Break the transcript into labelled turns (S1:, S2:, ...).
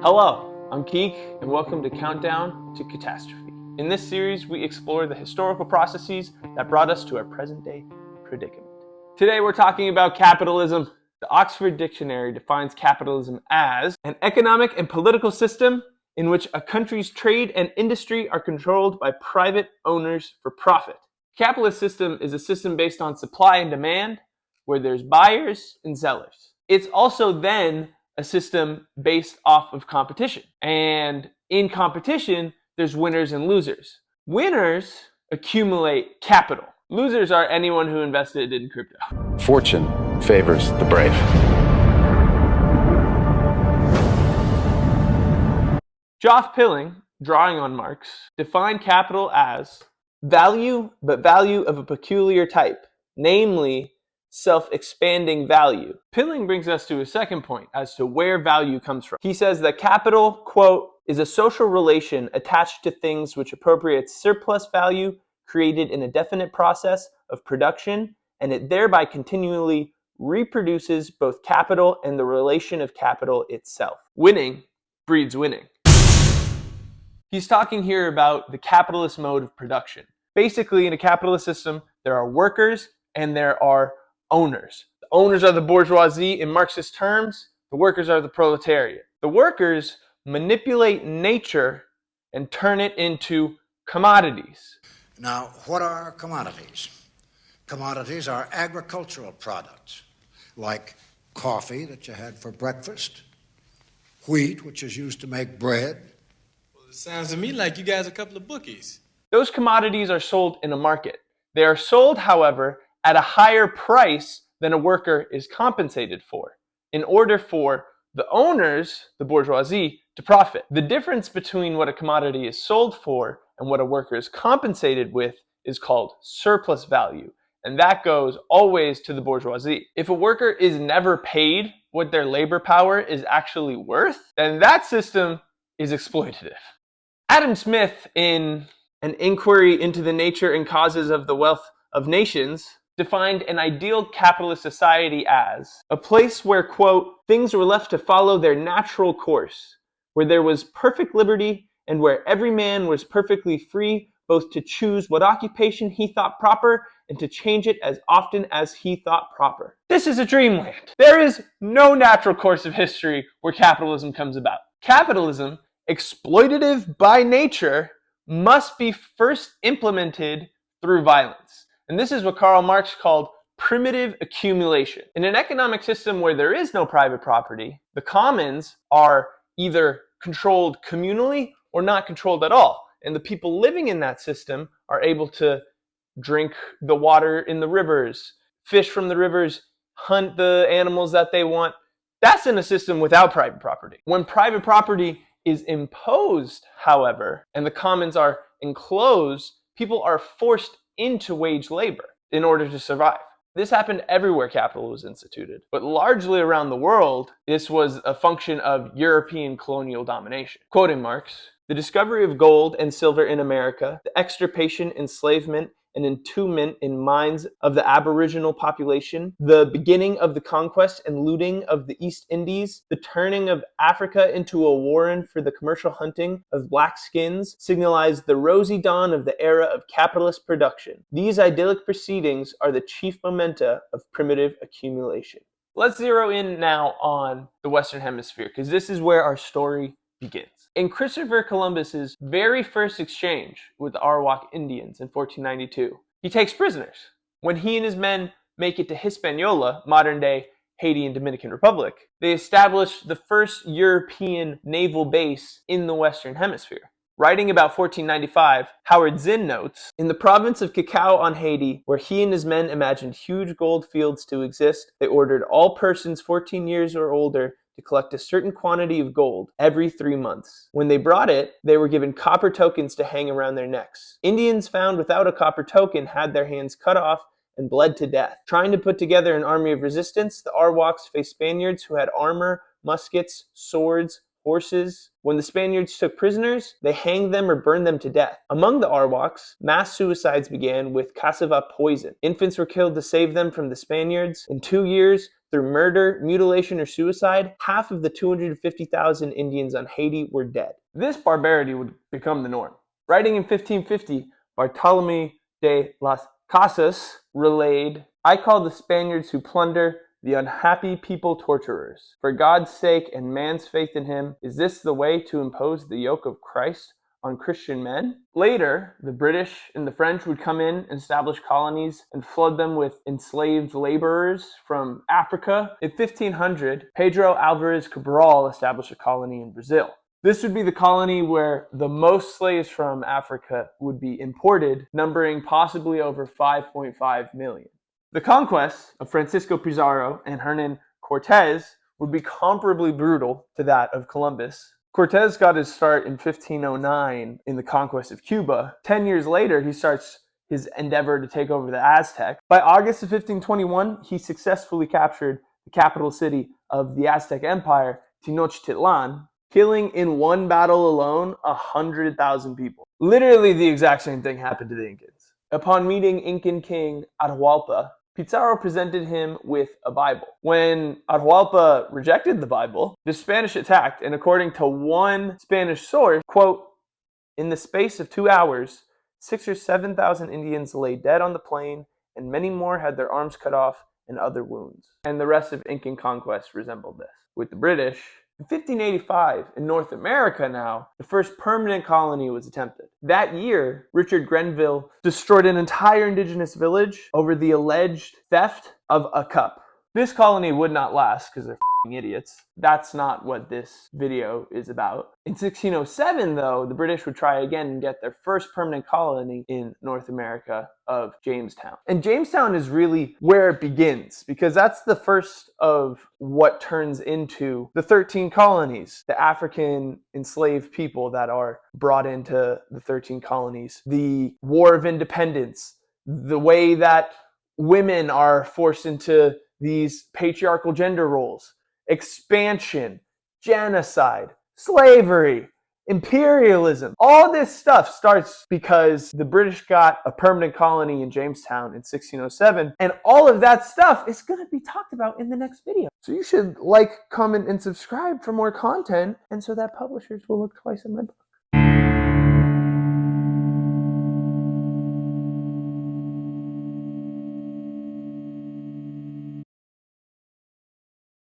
S1: Hello, I'm Keek, and welcome to Countdown to Catastrophe. In this series, we explore the historical processes that brought us to our present-day predicament. Today, we're talking about capitalism. The Oxford Dictionary defines capitalism as an economic and political system in which a country's trade and industry are controlled by private owners for profit. The capitalist system is a system based on supply and demand, where there's buyers and sellers. It's also then a system based off of competition. And in competition, there's winners and losers. Winners accumulate capital. Losers are anyone who invested in crypto.
S2: Fortune favors the brave.
S1: Geoff Pilling, drawing on Marx, defined capital as value, but value of a peculiar type, namely self-expanding value. Pilling brings us to a second point as to where value comes from. He says that capital, quote, is a social relation attached to things which appropriates surplus value created in a definite process of production, and it thereby continually reproduces both capital and the relation of capital itself. Winning breeds winning. He's talking here about the capitalist mode of production. Basically, in a capitalist system, there are workers and there are owners. The owners are the bourgeoisie in Marxist terms. The workers are the proletariat. The workers manipulate nature and turn it into commodities.
S3: Now, what are commodities? Commodities are agricultural products, like coffee that you had for breakfast, wheat, which is used to make bread.
S4: Well, it sounds to me like you guys are a couple of bookies.
S1: Those commodities are sold in a market. They are sold, however, at a higher price than a worker is compensated for, in order for the owners, the bourgeoisie, to profit. The difference between what a commodity is sold for and what a worker is compensated with is called surplus value, and that goes always to the bourgeoisie. If a worker is never paid what their labor power is actually worth, then that system is exploitative. Adam Smith, in An Inquiry into the Nature and Causes of the Wealth of Nations, defined an ideal capitalist society as a place where, quote, things were left to follow their natural course, where there was perfect liberty and where every man was perfectly free both to choose what occupation he thought proper and to change it as often as he thought proper. This is a dreamland. There is no natural course of history where capitalism comes about. Capitalism, exploitative by nature, must be first implemented through violence. And this is what Karl Marx called primitive accumulation. In an economic system where there is no private property, the commons are either controlled communally or not controlled at all. And the people living in that system are able to drink the water in the rivers, fish from the rivers, hunt the animals that they want. That's in a system without private property. When private property is imposed, however, and the commons are enclosed, people are forced into wage labor in order to survive. This happened everywhere capital was instituted, but largely around the world, this was a function of European colonial domination. Quoting Marx, the discovery of gold and silver in America, the extirpation, enslavement, and entombment in mines of the aboriginal population, the beginning of the conquest and looting of the East Indies, the turning of Africa into a warren for the commercial hunting of black skins, signalized the rosy dawn of the era of capitalist production. These idyllic proceedings are the chief mementa of primitive accumulation. Let's zero in now on the Western Hemisphere, because this is where our story begins. In Christopher Columbus's very first exchange with the Arawak Indians in 1492, he takes prisoners. When he and his men make it to Hispaniola, modern-day Haiti and Dominican Republic, they establish the first European naval base in the Western Hemisphere. Writing about 1495, Howard Zinn notes, in the province of Cacao on Haiti, where he and his men imagined huge gold fields to exist, they ordered all persons 14 years or older to collect a certain quantity of gold every 3 months. When they brought it, they were given copper tokens to hang around their necks. Indians found without a copper token had their hands cut off and bled to death. Trying to put together an army of resistance, the Arawaks faced Spaniards who had armor, muskets, swords, horses. When the Spaniards took prisoners, they hanged them or burned them to death. Among the Arawaks, mass suicides began with cassava poison. Infants were killed to save them from the Spaniards. In 2 years, through murder, mutilation, or suicide, half of the 250,000 Indians on Haiti were dead. This barbarity would become the norm. Writing in 1550, Bartolome de las Casas relayed, "I call the Spaniards who plunder the unhappy people torturers. For God's sake and man's faith in him, is this the way to impose the yoke of Christ on Christian men?" Later, the British and the French would come in and establish colonies and flood them with enslaved laborers from Africa. In 1500, Pedro Alvarez Cabral established a colony in Brazil. This would be the colony where the most slaves from Africa would be imported, numbering possibly over 5.5 million. The conquests of Francisco Pizarro and Hernan Cortez would be comparably brutal to that of Columbus. Cortez got his start in 1509 in the conquest of Cuba. 10 years later, he starts his endeavor to take over the Aztecs. By August of 1521, he successfully captured the capital city of the Aztec Empire, Tenochtitlan, killing in one battle alone 100,000 people. Literally the exact same thing happened to the Incans. Upon meeting Incan king Atahualpa, Pizarro presented him with a Bible. When Atahualpa rejected the Bible, the Spanish attacked, and according to one Spanish source, quote, "In the space of 2 hours, 6,000 or 7,000 Indians lay dead on the plain, and many more had their arms cut off and other wounds." And the rest of Incan conquest resembled this. With the British, in 1585, in North America now, the first permanent colony was attempted. That year, Richard Grenville destroyed an entire indigenous village over the alleged theft of a cup. This colony would not last because they're idiots. That's not what this video is about. In 1607, though, the British would try again and get their first permanent colony in North America of Jamestown. And Jamestown is really where it begins, because that's the first of what turns into the 13 colonies, the African enslaved people that are brought into the 13 colonies, the War of Independence, the way that women are forced into these patriarchal gender roles, expansion, genocide, slavery, imperialism. All this stuff starts because the British got a permanent colony in Jamestown in 1607, and all of that stuff is going to be talked about in the next video. So you should like, comment, and subscribe for more content, and so that publishers will look twice at my book.